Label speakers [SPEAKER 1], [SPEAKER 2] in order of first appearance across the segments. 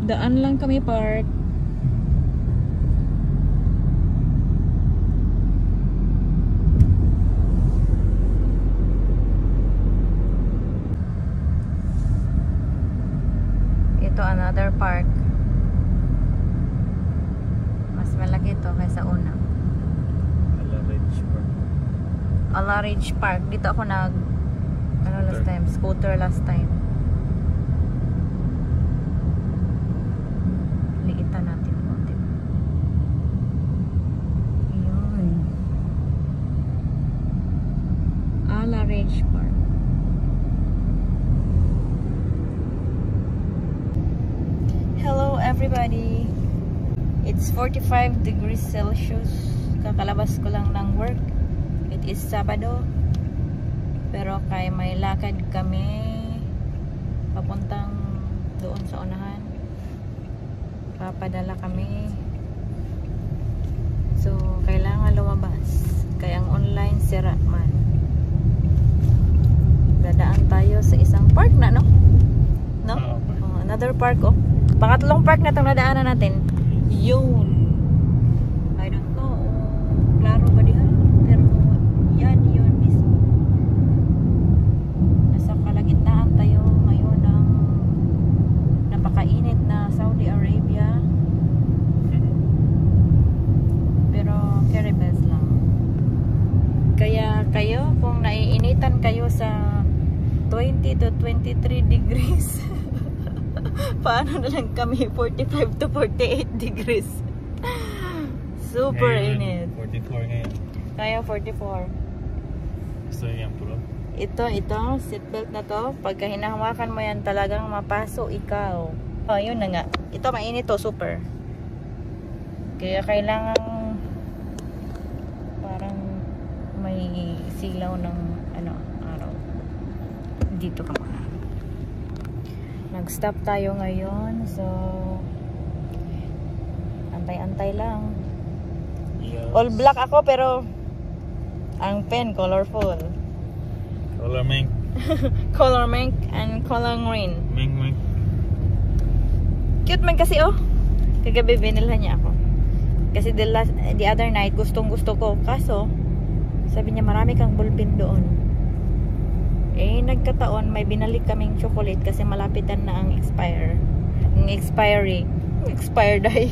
[SPEAKER 1] Daan lang kami park. Ito another park. Mas malaki ito kaysa una. Alaridge Park. Dito ako last time, scooter last time. Liitan natin konti. Ayun. Alaridge Park. Hello everybody. It's 45 degrees Celsius. Kakalabas ko lang ng work. It is Sabado. Pero kay may lakad kami papuntang doon sa unahan. Papadala kami. So, kailangan lumabas. Kaya ang online sira man. Dadaan tayo sa isang park na, no? No? Another park, oh. Pangatlong park na itong nadaanan natin. Yun. I don't know. Klaro ba diyan? Pero yan yun mismo. Nasa kalagitnaan tayo ngayon ng napakainit na Saudi Arabia. Pero Caribes lang. Kaya kayo, kung naiinitan kayo sa 20 to 23 degrees, paano na lang kami 45 to 48 degrees. Super init.
[SPEAKER 2] 44 ngayon.
[SPEAKER 1] Kaya 44.
[SPEAKER 2] Gusto yan bro?
[SPEAKER 1] Ito, seatbelt na to. Pagka hinahawakan mo yan, talagang mapaso ikaw. Oh, yun na nga. Ito, mainit to, super. Kaya kailangan parang may silaw ng araw. Dito ka muna. Nag-stop tayo ngayon. So, antay-antay lang.
[SPEAKER 2] Yes.
[SPEAKER 1] All black ako pero ang pen colorful.
[SPEAKER 2] Color mink.
[SPEAKER 1] Color mink and color green.
[SPEAKER 2] Mink.
[SPEAKER 1] Cute man kasi, oh. Kagabi binilhan niya ako. Kasi the other night gustong gusto ko. Kaso sabi niya marami kang ballpen doon. Eh nagkataon may binalik kaming chocolate kasi malapitan na ang expiry. Expired day.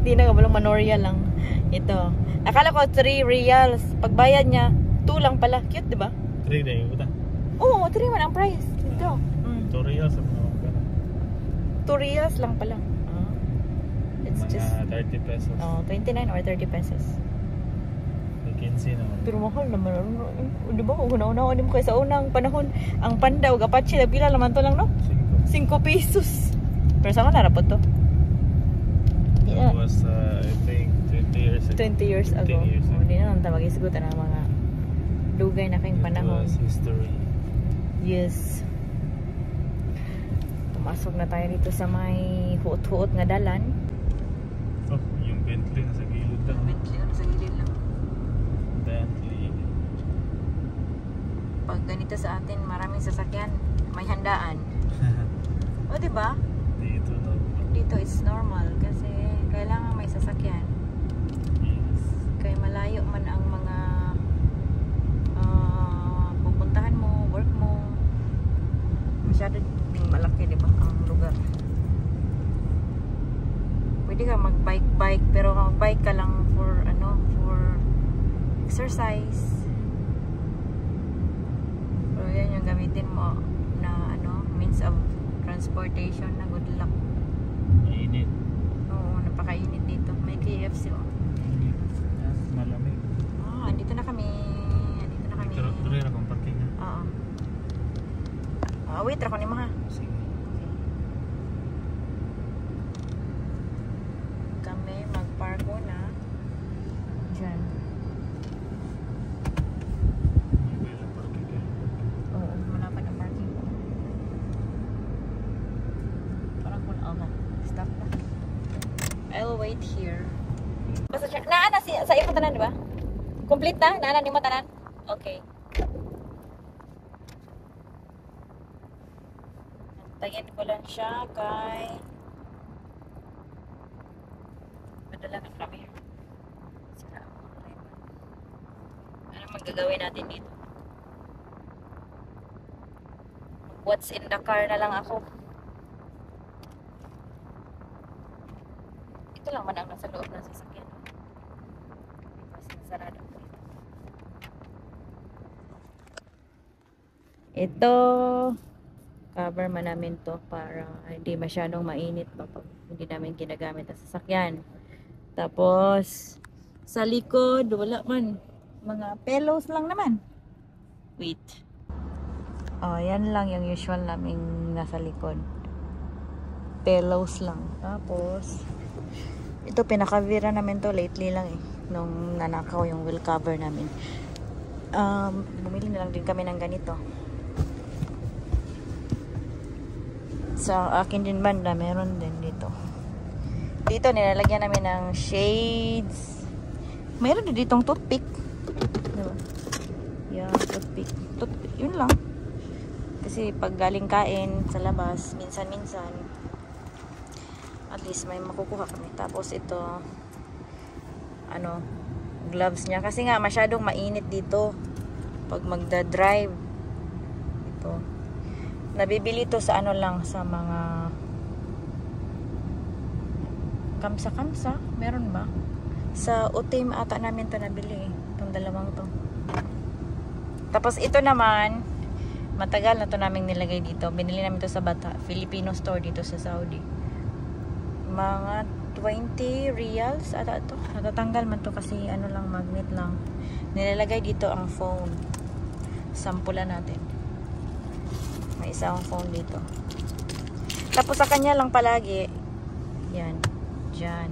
[SPEAKER 1] Di na kabalang Manoria lang. Ito. Akala ko 3 reals. Pagbayad niya 2 lang pala. Cute, di ba?
[SPEAKER 2] 3 day uta.
[SPEAKER 1] Oo, 3 man ang price. Ito.
[SPEAKER 2] 2 reals sa mga
[SPEAKER 1] 2 reals lang pala. It's
[SPEAKER 2] mga
[SPEAKER 1] just
[SPEAKER 2] 30 pesos.
[SPEAKER 1] 29 or 30 pesos.
[SPEAKER 2] 15 naman.
[SPEAKER 1] Pero mahal naman. Di ba? Una-una mo kayo sa unang panahon. Ang panda o Apache na pila naman to lang, no? 5 pesos. Pero saan ka narapot to?
[SPEAKER 2] That was I think 20 years ago.
[SPEAKER 1] 20 years ago. Hindi na lang mag-isgutan ng mga dugay na kayong panahon.
[SPEAKER 2] It was history.
[SPEAKER 1] Yes. Pumasok na tayo dito sa may huot-huot nga dalan.
[SPEAKER 2] Oh, yung Bentley na sa gilid lang.
[SPEAKER 1] Bentley na sa gilid lang.
[SPEAKER 2] Bentley.
[SPEAKER 1] Pag ganito sa atin, maraming sasakyan. May handaan. O, diba?
[SPEAKER 2] Dito no.
[SPEAKER 1] Dito is normal kasi kailangan may sasakyan.
[SPEAKER 2] Yes.
[SPEAKER 1] Kaya malayo man ang mga pupuntahan mo, work mo. Masyado ding malaki, di ba, ang lugar. Pwede ka mag-bike pero mag-bike ka lang for exercise. Pero yan yung gamitin mo na means of transportation na good luck.
[SPEAKER 2] Mainit.
[SPEAKER 1] Oo, napakainit dito. May KFC, oh.
[SPEAKER 2] Malamig.
[SPEAKER 1] Andito na kami.
[SPEAKER 2] Tuloy na kung parking ha.
[SPEAKER 1] Oo. Wait, ako ni mo ha.
[SPEAKER 2] Sige.
[SPEAKER 1] Kami mag-park na dyan.
[SPEAKER 2] May lang parking kayo.
[SPEAKER 1] Oo, malapad ang parking ko. Parang kung stop na. I'll wait here. Basta check. Naana sa iyo tanan, di ba? Complete na? Naana ni mo tanan? Okay. Tayin ko lang siya kay padala ng kami. Sira ang mga driver. Ano magagawin natin dito? What's in the car na lang ako. Ito lang man ang nasa loob ng sasakyan. Because nasarado ko ito. Ito, cover man namin to para hindi masyadong mainit pag hindi namin ginagamit ang sasakyan. Tapos, sa likod, wala man. Mga pillows lang naman. Wait. Oh, yan lang yung usual naming nasa likod. Pillows lang. Tapos, ito pinakavira namin to lately lang eh. Nung nanakaw yung wheel cover namin. Bumili na lang din kami ng ganito. Sa akin din banda, meron din dito. Dito nilalagyan namin ng shades. Meron din ditong toothpick. Diba? Yeah, toothpick. Toothpick. Yun lang. Kasi pag galing kain sa labas, minsan-minsan, at least may makukuha kami. Tapos ito, gloves niya. Kasi nga, masyadong mainit dito. Pag magda-drive. Ito. Nabibili to sa lang, sa mga kamsa-kamsa. Meron ba? Sa Utim ata namin to nabili. Itong dalawang to. Tapos ito naman, matagal na to namin nilagay dito. Binili namin to sa Bata. Filipino store dito sa Saudi. Mga 20 reals ata to. Natatanggal man to kasi lang, magnet lang. Nilalagay dito ang phone. Sampulan natin. May isang phone dito. Tapos sa kanya lang palagi. Yan. Diyan.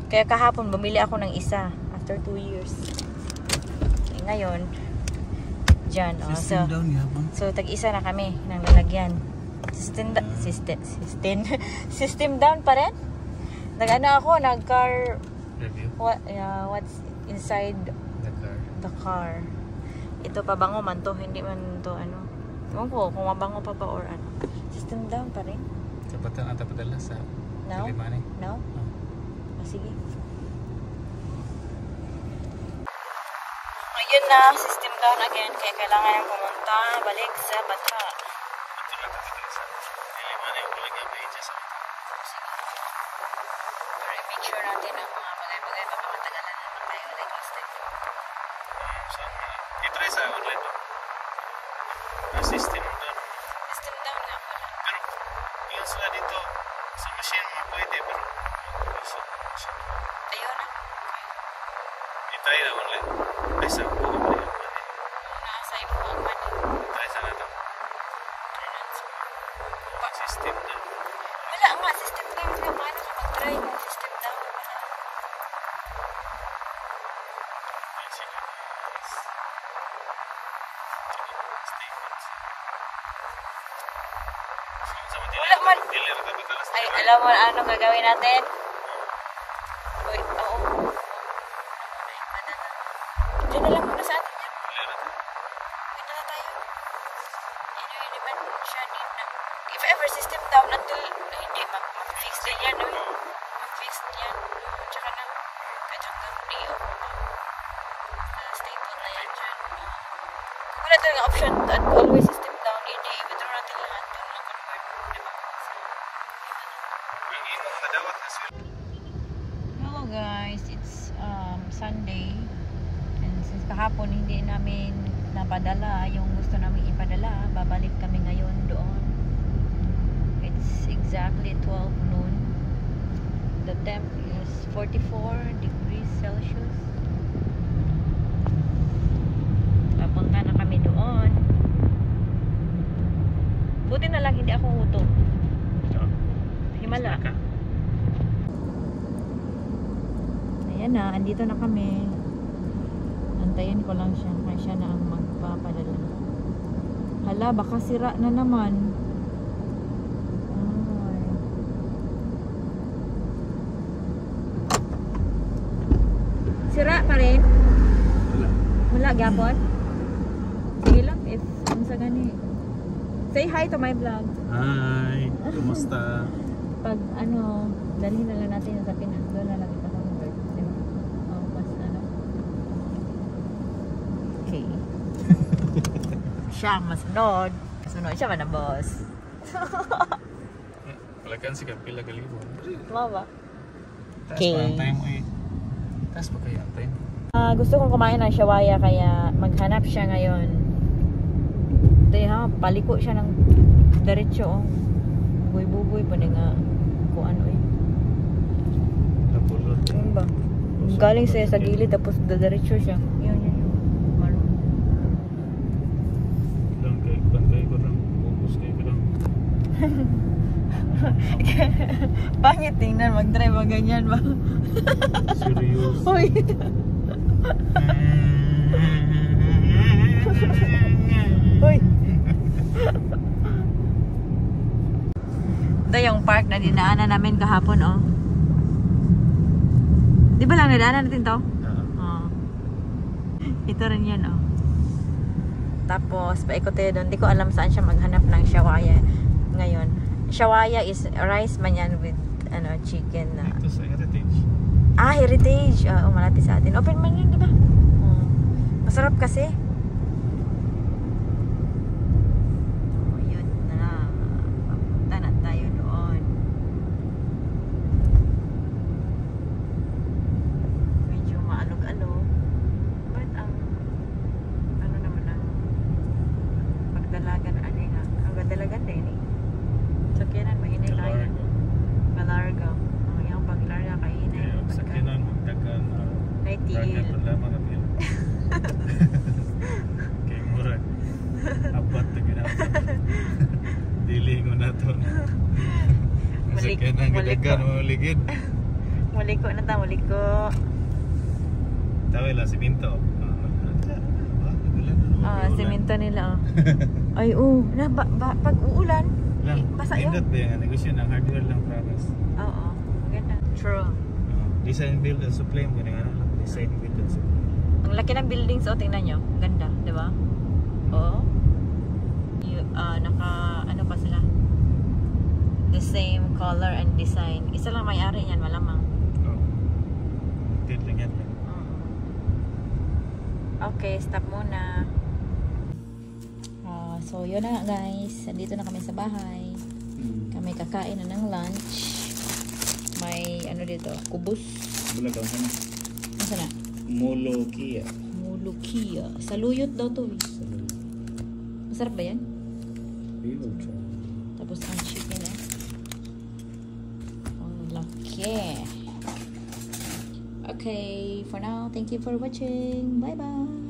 [SPEAKER 1] Kaya kahapon bumili ako ng isa. After 2 years. Ngayon, dyan. So tag-isa na kami ng lalagyan. System down pa rin? Nag-car
[SPEAKER 2] Review.
[SPEAKER 1] What's inside the car. Ito pabango man to, hindi man to ewan ko kung mabango pa ba or ano. System down pa rin.
[SPEAKER 2] Tapatan at padala sa
[SPEAKER 1] No?
[SPEAKER 2] Limani.
[SPEAKER 1] No? Sige. Ngayon na, system down again. Kaya kailangan pumunta balik sa Bata.
[SPEAKER 2] Ito lang tatapin sa Limani. Wala nga ba sa
[SPEAKER 1] Para make sure natin ang mga bagay-bagay baka matagalan naman tayo like last time.
[SPEAKER 2] I-try sa online ba? System down.
[SPEAKER 1] System down nga pala.
[SPEAKER 2] Pero, yung sila dito, sa machine mo pwede, pero
[SPEAKER 1] Ayun na.
[SPEAKER 2] i-try na online. Ay, sa online.
[SPEAKER 1] Nasa imo ang money.
[SPEAKER 2] Try sa natin. System down.
[SPEAKER 1] Wala nga, system down nga. Paano ka mag-try ng system down? Wala. Wala man. Ay, alam mo anong gagawin natin? Uy, oo. Diyan na lang muna sa atin yan. Wait na tayo. Anyway, di ba siya din na. If ever system down until, hindi, mag-fix din yan. Mag-fix din yan. Tsaka na, kahit hanggang day off pa. Stay put na yan dyan. Wala talaga option at always system down. Hindi, i-withdraw natin lahat. Doon lang convert. Diba? Hello guys, it's Sunday and since kahapon hindi namin napadala yung gusto namin ipadala, babalik kami ngayon doon. It's exactly 12 noon. The temp is 44 degrees Celsius. Papunta na kami doon. Buti na lang hindi ako huto. Himala. Ayan na, andito na kami. Antayin ko lang siya. Kaya siya na ang magpapadala. Hala, baka sira na naman. Ay. Sira pa rin? Wala, gapon? Sige lang, if sa gani. Say hi to my vlog.
[SPEAKER 2] Hi! Kumusta?
[SPEAKER 1] Pag ano, dalhin na lang natin sa Pinas. Doon na lang ito sa Humber. Diba? Oh, mas ano. Okay. Siya ang masunod. Masunod siya man na boss.
[SPEAKER 2] Palakan si Kapila Galibo.
[SPEAKER 1] Mama.
[SPEAKER 2] Taas pa ang time mo eh. Taas pa kaya ang time?
[SPEAKER 1] Gusto kong kumain ng shawaya kaya maghanap siya ngayon. Ito ha, paliko siya ng diretso. Oh. Buboy pa nga kung ano eh.
[SPEAKER 2] Napulot.
[SPEAKER 1] Ano ba? Galing siya sa gilid tapos diretso siya. Yun. Ano?
[SPEAKER 2] Bantay ko lang. Focus kayo ko lang.
[SPEAKER 1] Pangit tingnan, mag-drive mag ganyan ba?
[SPEAKER 2] Serious.
[SPEAKER 1] Uy! Uy! Ito yung park na dinaanan namin kahapon, oh. Di ba lang nadaanan natin to? Oh. Ito rin yan, oh. Tapos, paikot tayo doon. Di ko alam saan siya maghanap ng shawaya ngayon. Shawaya is rice man yan with ano, chicken na.
[SPEAKER 2] Ito sa Heritage.
[SPEAKER 1] Heritage. Oo, malapit sa atin. Open man yun, di ba? Oh. Masarap kasi. Oh, yun na. Papunta na tayo doon. Medyo maalog-alog. But ang ano naman ang pagdalagan ano nga. Ang gadalagan din eh. So, kailan mainay tayo? Malargo. Ang iyong paglarga kainay.
[SPEAKER 2] Sa kinan, magdagan.
[SPEAKER 1] May tiil.
[SPEAKER 2] Target lang mga kapil. Kay murag. Apat na ginagawa. Dilingo na to. Sa kinan, gadagan mo ligid.
[SPEAKER 1] Muliko na ta, muliko.
[SPEAKER 2] Tawag lang si Pinto.
[SPEAKER 1] Semento nila. Ay, na pag uulan, basa yun.
[SPEAKER 2] Pindot ba yung negosyo ng hardware lang promise.
[SPEAKER 1] Oo, maganda. True.
[SPEAKER 2] Design, build, and supply mo ganyan lang. Design, build, and supply.
[SPEAKER 1] Ang laki ng buildings, tingnan nyo. Ganda, di ba? Oo. Ano pa sila? The same color and design. Isa lang may-ari yan, malamang.
[SPEAKER 2] Dito lang yan.
[SPEAKER 1] Okay, stop muna. So, yun na guys. Nandito na kami sa bahay. Kami kakain na ng lunch. May ano dito, kubus.
[SPEAKER 2] Bula daw sana.
[SPEAKER 1] Ano na?
[SPEAKER 2] Molokia.
[SPEAKER 1] Molokia. Saluyot daw to. Masarap ba yan? Tapos ang chicken eh. Oh, laki. Okay, for now, thank you for watching. Bye-bye.